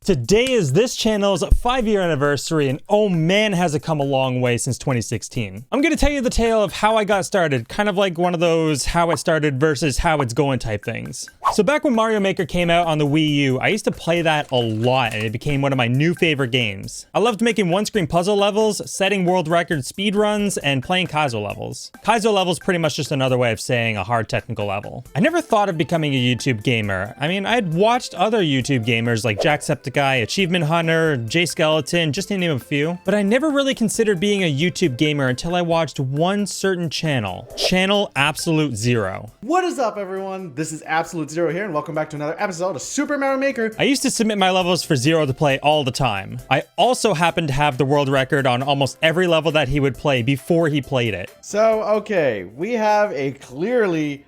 Today is this channel's 5-year anniversary, and oh man, has it come a long way since 2016. I'm gonna tell you the tale of how I got started, kind of like one of those how it started versus how it's going type things. So back when Mario Maker came out on the Wii U, I used to play that a lot, and it became one of my new favorite games. I loved making one-screen puzzle levels, setting world record speed runs, and playing Kaizo levels. Kaizo level's pretty much just another way of saying a hard technical level. I never thought of becoming a YouTube gamer. I mean, I'd watched other YouTube gamers like Jacksepticeye, Achievement Hunter, Jay Skeleton, just to name a few, but I never really considered being a YouTube gamer until I watched one certain channel Absolute Zero. What is up, everyone? This is Absolute Zero here, and welcome back to another episode of Super Mario Maker. I used to submit my levels for Zero to play all the time. I also happened to have the world record on almost every level that he would play before he played it. So, okay, we have a clearly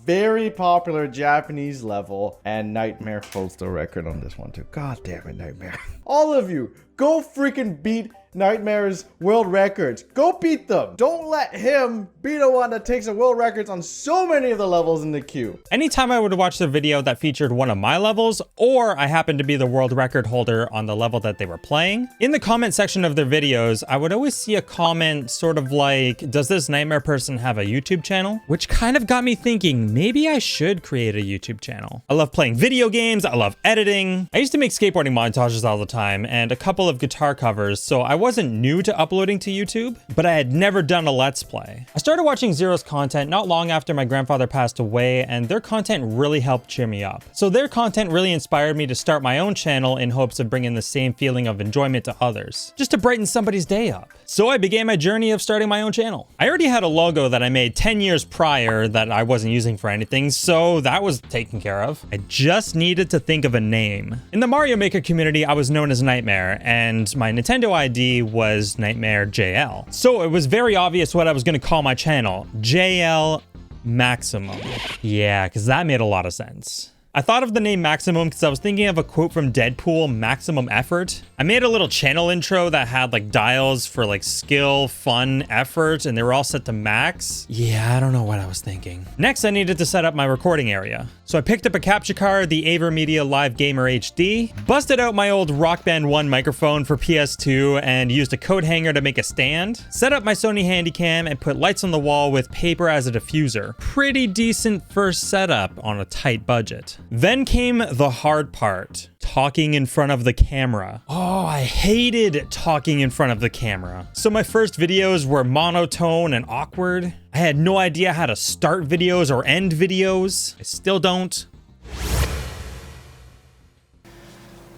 very popular Japanese level, and Nightmare holds the record on this one too. God damn it, Nightmare. All of you, go freaking beat Nightmare's world records. Go beat them. Don't let him be the one that takes the world records on so many of the levels in the queue. Anytime I would watch the video that featured one of my levels, or I happened to be the world record holder on the level that they were playing, in the comment section of their videos, I would always see a comment sort of like, does this Nightmare person have a YouTube channel? Which kind of got me thinking, maybe I should create a YouTube channel. I love playing video games, I love editing. I used to make skateboarding montages all the time, and a couple of guitar covers, so I wasn't new to uploading to YouTube, but I had never done a Let's Play. I started watching Zero's content not long after my grandfather passed away, and their content really helped cheer me up. So their content really inspired me to start my own channel in hopes of bringing the same feeling of enjoyment to others, just to brighten somebody's day up. So I began my journey of starting my own channel. I already had a logo that I made 10 years prior that I wasn't using for anything, so that was taken care of. I just needed to think of a name. In the Mario Maker community, I was known as Nightmare, and my Nintendo ID was Nightmare JL. So it was very obvious what I was going to call my channel, JL Maximum. Yeah, because that made a lot of sense. I thought of the name Maximum because I was thinking of a quote from Deadpool, maximum effort. I made a little channel intro that had like dials for like skill, fun, effort, and they were all set to max. Yeah, I don't know what I was thinking. Next, I needed to set up my recording area. So I picked up a capture card, the AverMedia Live Gamer HD, busted out my old Rock Band 1 microphone for PS2 and used a coat hanger to make a stand, set up my Sony Handycam and put lights on the wall with paper as a diffuser. Pretty decent first setup on a tight budget. Then came the hard part, talking in front of the camera. Oh, I hated talking in front of the camera. So my first videos were monotone and awkward. I had no idea how to start videos or end videos. I still don't.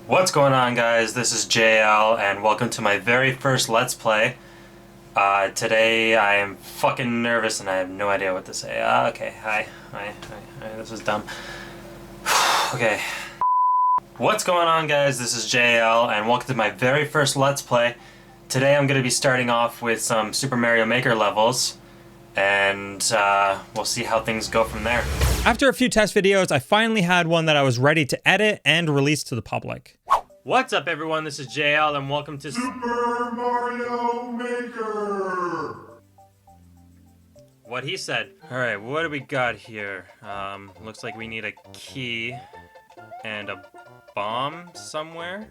What's going on, guys? This is JL, and welcome to my very first Let's Play. Today I am fucking nervous and I have no idea what to say. Okay, hi, this is dumb. Okay. What's going on, guys? This is JL, and welcome to my very first Let's Play. Today I'm going to be starting off with some Super Mario Maker levels, and we'll see how things go from there. After a few test videos, I finally had one that I was ready to edit and release to the public. What's up, everyone? This is JL, and welcome to Super Mario Maker! What he said. Alright, what do we got here? Looks like we need a key and a bomb somewhere.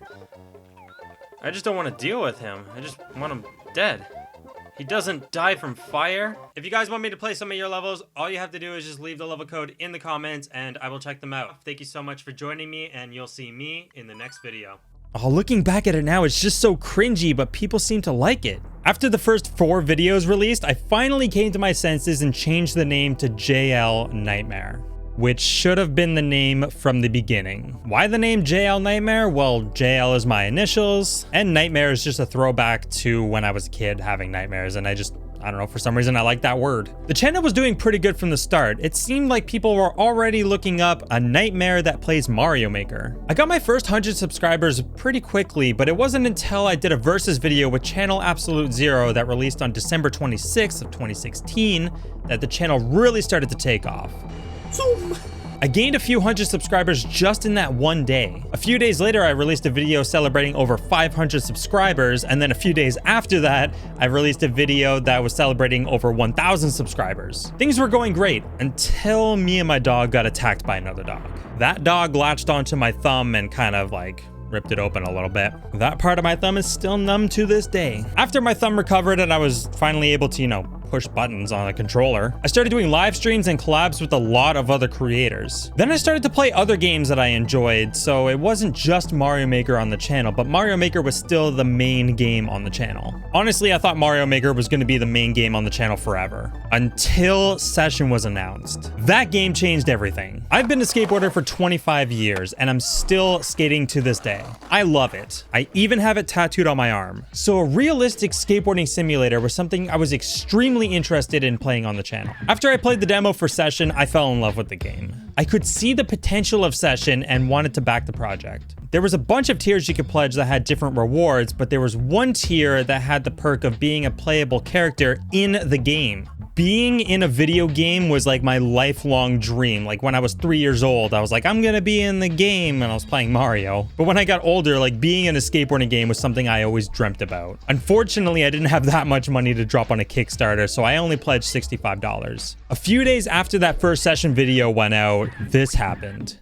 I just don't want to deal with him. I just want him dead. He doesn't die from fire. If you guys want me to play some of your levels, all you have to do is just leave the level code in the comments and I will check them out. Thank you so much for joining me, and you'll see me in the next video. Oh, looking back at it now, it's just so cringy, but people seem to like it. After the first 4 videos released, I finally came to my senses and changed the name to JL Nightmare, which should have been the name from the beginning. Why the name JL Nightmare? Well, JL is my initials, and Nightmare is just a throwback to when I was a kid having nightmares, and I don't know, for some reason I like that word. The channel was doing pretty good from the start. It seemed like people were already looking up a nightmare that plays Mario Maker. I got my first 100 subscribers pretty quickly, but it wasn't until I did a versus video with channel Absolute Zero that released on December 26th of 2016 that the channel really started to take off. Zoom! I gained a few hundred subscribers just in that one day. A few days later, I released a video celebrating over 500 subscribers, and then a few days after that, I released a video that was celebrating over 1,000 subscribers. Things were going great until me and my dog got attacked by another dog. That dog latched onto my thumb and kind of like ripped it open a little bit. That part of my thumb is still numb to this day. After my thumb recovered and I was finally able to, push buttons on a controller, I started doing live streams and collabs with a lot of other creators. Then I started to play other games that I enjoyed, so it wasn't just Mario Maker on the channel, but Mario Maker was still the main game on the channel. Honestly, I thought Mario Maker was going to be the main game on the channel forever, until Session was announced. That game changed everything. I've been a skateboarder for 25 years, and I'm still skating to this day. I love it. I even have it tattooed on my arm. So a realistic skateboarding simulator was something I was extremely interested in playing on the channel. After I played the demo for Session, I fell in love with the game. I could see the potential of Session and wanted to back the project. There was a bunch of tiers you could pledge that had different rewards, but there was one tier that had the perk of being a playable character in the game. Being in a video game was like my lifelong dream. Like when I was 3 years old, I was like, I'm gonna be in the game, and I was playing Mario. But when I got older, like being in a skateboarding game was something I always dreamt about. Unfortunately, I didn't have that much money to drop on a Kickstarter, so I only pledged $65. A few days after that first Session video went out, this happened.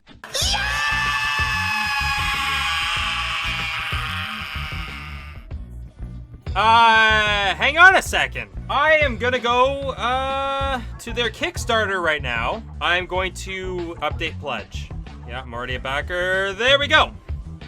Hang on a second. I am gonna go, to their Kickstarter right now. I'm going to update pledge. Yeah, I'm already a backer. There we go.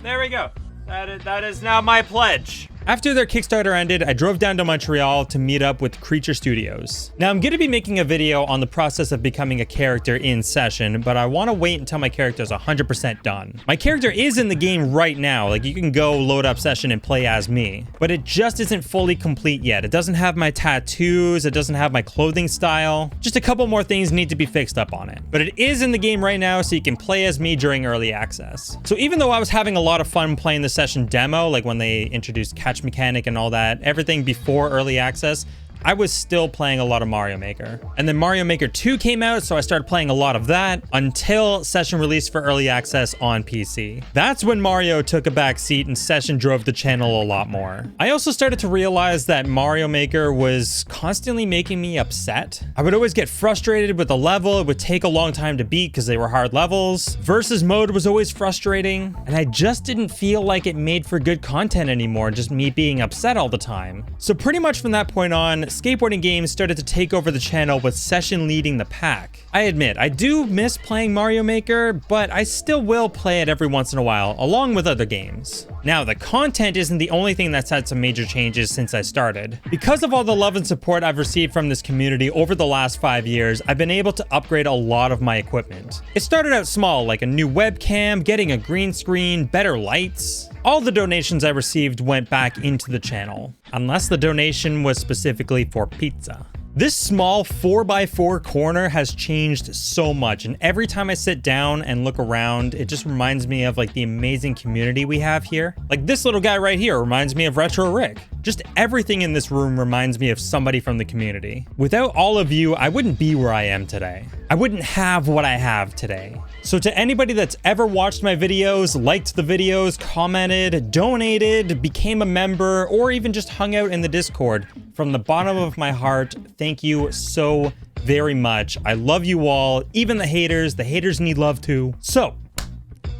There we go. That is now my pledge. After their Kickstarter ended, I drove down to Montreal to meet up with crea-ture Studios. Now, I'm going to be making a video on the process of becoming a character in Session, but I want to wait until my character is 100% done. My character is in the game right now, like you can go load up Session and play as me, but it just isn't fully complete yet. It doesn't have my tattoos, it doesn't have my clothing style. Just a couple more things need to be fixed up on it. But it is in the game right now, so you can play as me during early access. So even though I was having a lot of fun playing the Session demo, like when they introduced catch mechanic and all that, everything before early access, I was still playing a lot of Mario Maker. And then Mario Maker 2 came out, so I started playing a lot of that until Session released for early access on PC. That's when Mario took a back seat and Session drove the channel a lot more. I also started to realize that Mario Maker was constantly making me upset. I would always get frustrated with the level. It would take a long time to beat because they were hard levels. Versus mode was always frustrating, and I just didn't feel like it made for good content anymore, just me being upset all the time. So pretty much from that point on, skateboarding games started to take over the channel with Session leading the pack. I admit, I do miss playing Mario Maker, but I still will play it every once in a while, along with other games. Now, the content isn't the only thing that's had some major changes since I started. Because of all the love and support I've received from this community over the last 5 years, I've been able to upgrade a lot of my equipment. It started out small, like a new webcam, getting a green screen, better lights. All the donations I received went back into the channel, unless the donation was specifically for pizza. This small 4x4 corner has changed so much, and every time I sit down and look around, it just reminds me of like the amazing community we have here. Like this little guy right here reminds me of Retro Rick. Just everything in this room reminds me of somebody from the community. Without all of you, I wouldn't be where I am today. I wouldn't have what I have today. So to anybody that's ever watched my videos, liked the videos, commented, donated, became a member, or even just hung out in the Discord, from the bottom of my heart, thank you so very much. I love you all, even the haters need love too. So,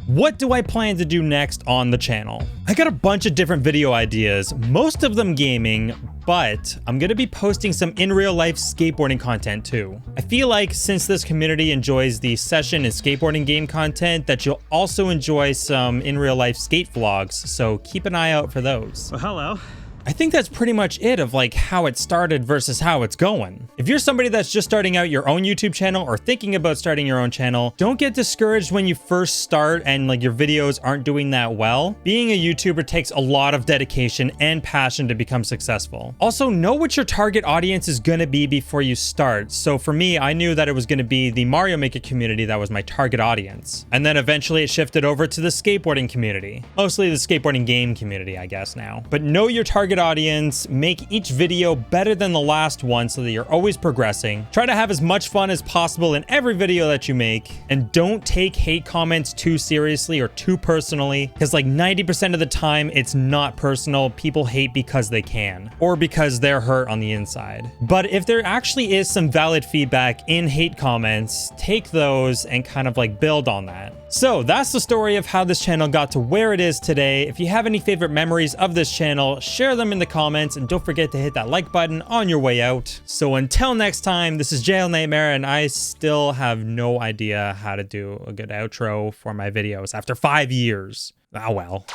what do I plan to do next on the channel? I got a bunch of different video ideas, most of them gaming, but I'm gonna be posting some in real life skateboarding content too. I feel like since this community enjoys the Session and skateboarding game content, that you'll also enjoy some in real life skate vlogs, so keep an eye out for those. Well, hello. I think that's pretty much it of like how it started versus how it's going. If you're somebody that's just starting out your own YouTube channel or thinking about starting your own channel, don't get discouraged when you first start and like your videos aren't doing that well. Being a YouTuber takes a lot of dedication and passion to become successful. Also, know what your target audience is gonna be before you start. So for me, I knew that it was gonna be the Mario Maker community that was my target audience. And then eventually it shifted over to the skateboarding community. Mostly the skateboarding game community, I guess now. But know your target target audience, make each video better than the last one so that you're always progressing. Try to have as much fun as possible in every video that you make, and don't take hate comments too seriously or too personally, because like 90% of the time it's not personal. People hate because they can, or because they're hurt on the inside. But if there actually is some valid feedback in hate comments, take those and kind of like build on that. So that's the story of how this channel got to where it is today. If you have any favorite memories of this channel, share them in the comments, and don't forget to hit that like button on your way out. So until next time, this is Jail Nightmare, and I still have no idea how to do a good outro for my videos after 5 years. Oh well.